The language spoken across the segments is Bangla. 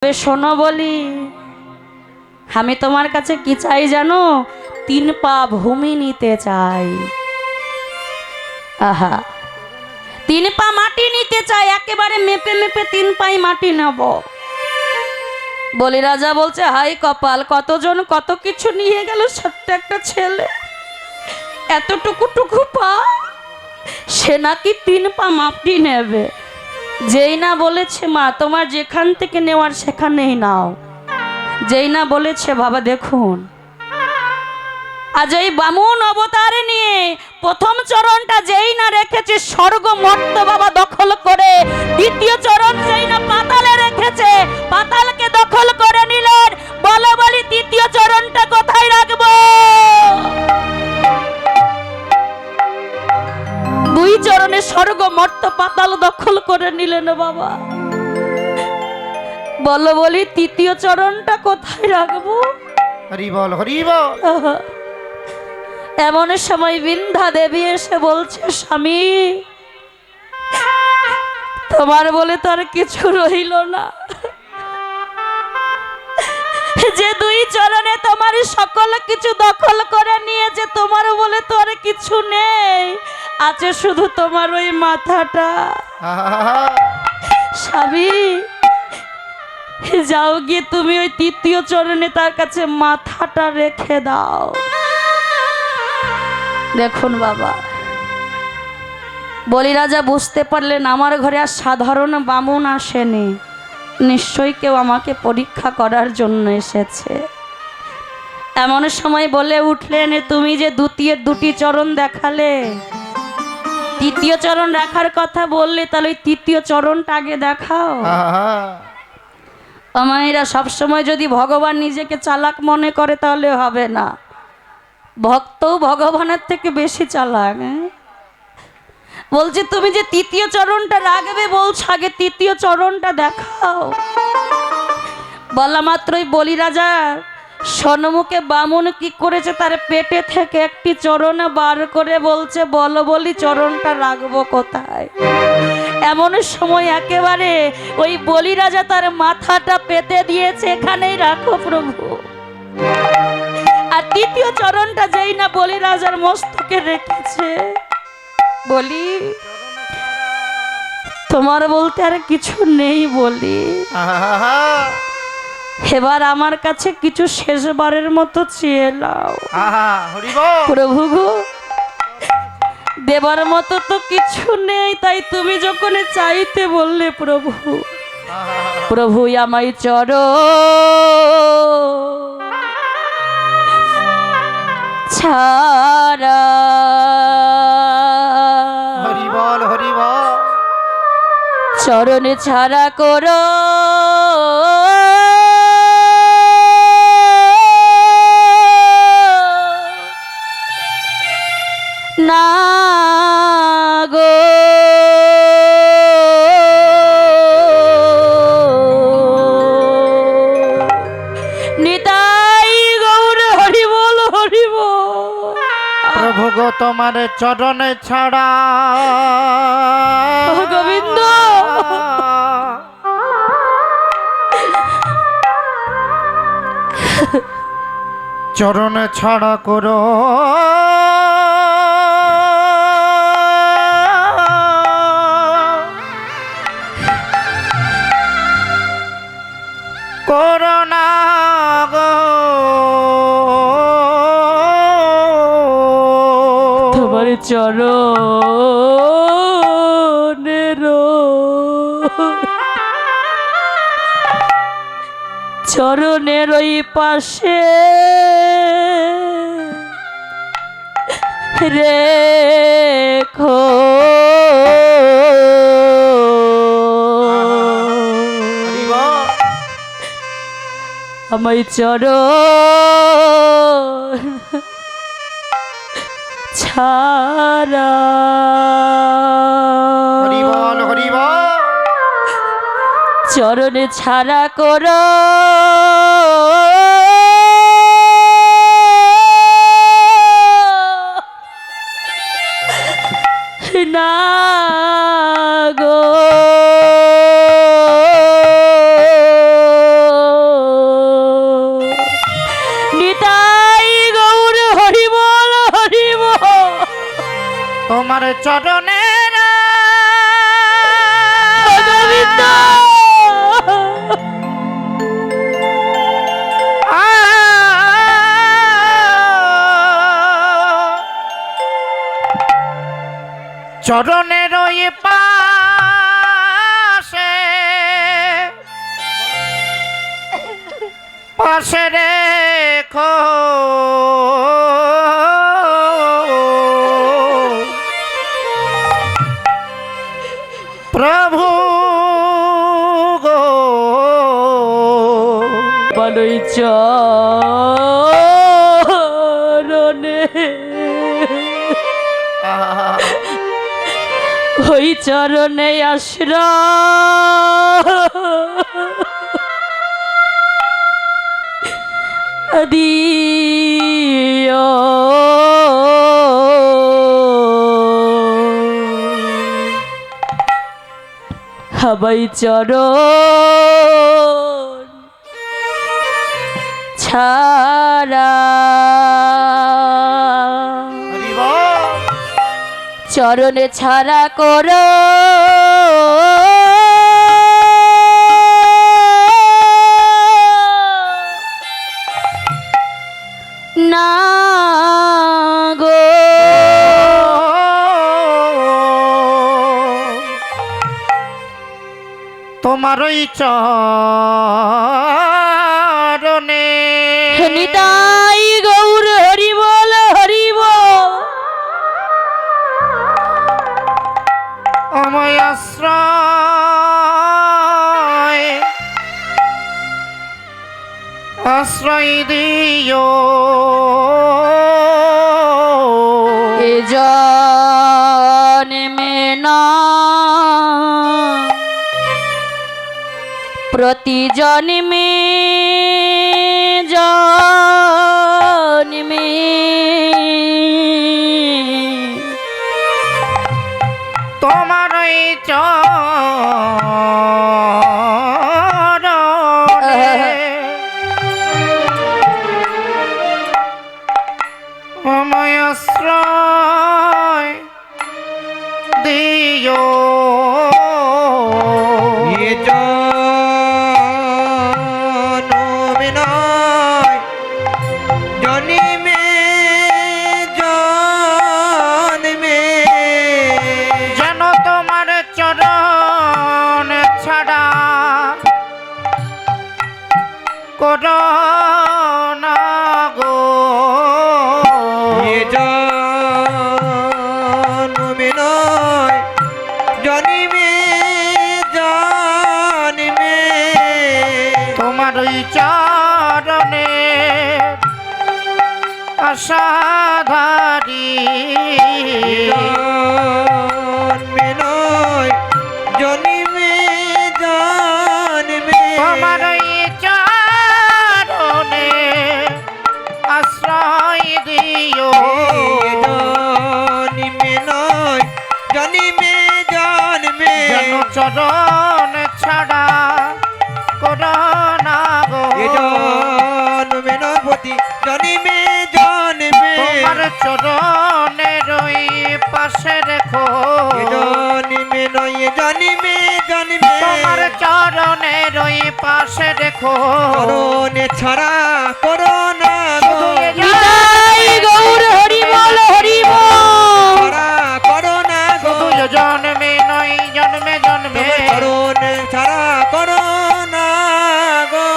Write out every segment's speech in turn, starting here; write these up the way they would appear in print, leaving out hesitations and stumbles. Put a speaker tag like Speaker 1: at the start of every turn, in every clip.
Speaker 1: তবে শোনো বলি, আমি তোমার কাছে কি চাই জানো? 3 পা ভূমি নিতে চাই। আহা, 3 পা মাটি নিতে চাই, একেবারে মেপে মেপে 3 পাই মাটি নেব। বলি রাজা বলছে, হাই কপাল, কতজন কত কিছু নিয়ে গেল, সত্য একটা ছেলে এতটুকু টুকু পা, সে নাকি 3 পা মাটি নেবে। যেই না বলেছে মা তোমার যেখান থেকে নেওয়ার সেখানেই নাও, যেই না বলেছে বাবা দেখুন, আজ এই বামুন অবতারে নিয়ে প্রথম চরণটা যেই না রেখেছে স্বর্গ মর্ত বাবা দখল করে, দ্বিতীয় চরণ যেই না পাতালে রেখেছে পাতালকে দখল করে নিলেন। বলো বলি তৃতীয় চরণটা কোথায় রাখবো? 2 চরণে স্বর্গ মর্ত পাতাল দখল করে নিলেন বাবা। বলো বলি তৃতীয় চরণটা কোথায় রাখবো?
Speaker 2: হরি বল হরি বল।
Speaker 1: এমন সময় বিন্ধ্যা দেবী এসে বলছে, স্বামী তোমার বলে তো আর কিছু রইল না, যে 2 চরণে তোমার সকল কিছু দখল করে নিয়েছে, তোমার বলে তো আর কিছু নেই, আছে শুধু তোমার ওই মাথাটা। স্বামী যাও গিয়ে তুমি ওই তৃতীয় চরণে তার কাছে মাথাটা রেখে দাও। দেখুন বাবা, বলি রাজা বুঝতে পারলেন আমার ঘরে আর সাধারণ বামুন আসেনি, নিশ্চয়ই কেউ আমাকে পরীক্ষা করার জন্য এসেছে। এমন সময় বলে উঠলেন, তুমি যে দ্বিতীয় 2টি চরণ দেখালে, তৃতীয় চরণ রাখার কথা বললে, তাহলে ওই তৃতীয় চরণটা আগে দেখাও। আমায়েরা সবসময় যদি ভগবান নিজেকে চালাক মনে করে তাহলে হবে না, ভক্তও ভগবানের থেকে বেশি চালাক। বলছে তুমি যে তৃতীয় চরণটা রাখবে বলছো, আগে তৃতীয় চরণটা দেখাও। বলা মাত্রই বলি রাজার সন্মুখে বামুন কি করেছে, তার পেটে থেকে একটি চরণ বার করে বলছে, বলো বলি চরণটা রাখবো কোথায়? এমন সময় একেবারে ওই বলি রাজা তার মাথাটা পেতে দিয়েছে, এখানেই রাখো প্রভু। আর তৃতীয় চরণটা যেই না বলি রাজার মস্তকে রেখেছে, বলি তোমার বলতে আর কিছু নেই বলি, এবার আমার কাছে কিছু শেষবারের মতো চেয়ে নাও। প্রভু গো, দেবার মতো তো কিছু নেই, তাই তুমি যখন চাইতে বললে প্রভু, প্রভু আমায় ছাড়া
Speaker 2: হরি বল হরি বল।
Speaker 1: চরণে ছাড়া করো না গো, নিতাই গৌর হরি বল হরি বল।
Speaker 2: প্রভু গো তোমার চরণে ছাড়া
Speaker 1: গোবিন্দ
Speaker 2: চরণে ছাড়া করো করোনা গো,
Speaker 1: তোমার চরণের ওই পাশে রেখো আমায় চরণ ছাড়া।
Speaker 2: হরি বল হরি বল।
Speaker 1: চরণে ছাড়া করো না গো,
Speaker 2: তোমার চরণের
Speaker 1: গোবিন্দ
Speaker 2: চরণের ওই পাশে পাশে রেখো প্রভু গো
Speaker 1: বলই চরণে ওই চরণে আশ্রয় দিও হাবাই চরণ ছাড়া চরণে ছাড়া করো না গো
Speaker 2: তোমার ওই চরণে
Speaker 1: নিতাই গৌর হরি বল হরি বল
Speaker 2: অময় আশ্রয় আশ্রয় দিও
Speaker 1: এ জন্মে না প্রতি জন্মে জন্মে
Speaker 2: তোমার ওই চরণে অময় আশ্রয় দিও যেন তোমার চরণ ছাড়া করো না গো তোমার ওই চরণে আশাধারী তোমার ওই চরণে আশ্রয় দিও যেন চরণ ছাড়া করো না গো তোমার চরণের ওই পাশে রেখো তোমার চরণের ওই পাশে রেখো
Speaker 3: ছাড়া করো না
Speaker 2: শুধু এ
Speaker 1: নিতাই গৌর হরি বল হরি বল
Speaker 3: ছাড়া করো না
Speaker 2: শুধু এ জন্মে নয় জন্মে জন্মে
Speaker 3: ছাড়া করো না গো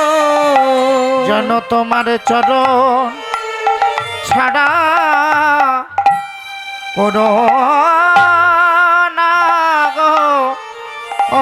Speaker 2: যেন তোমার চরণ ছাড়া করো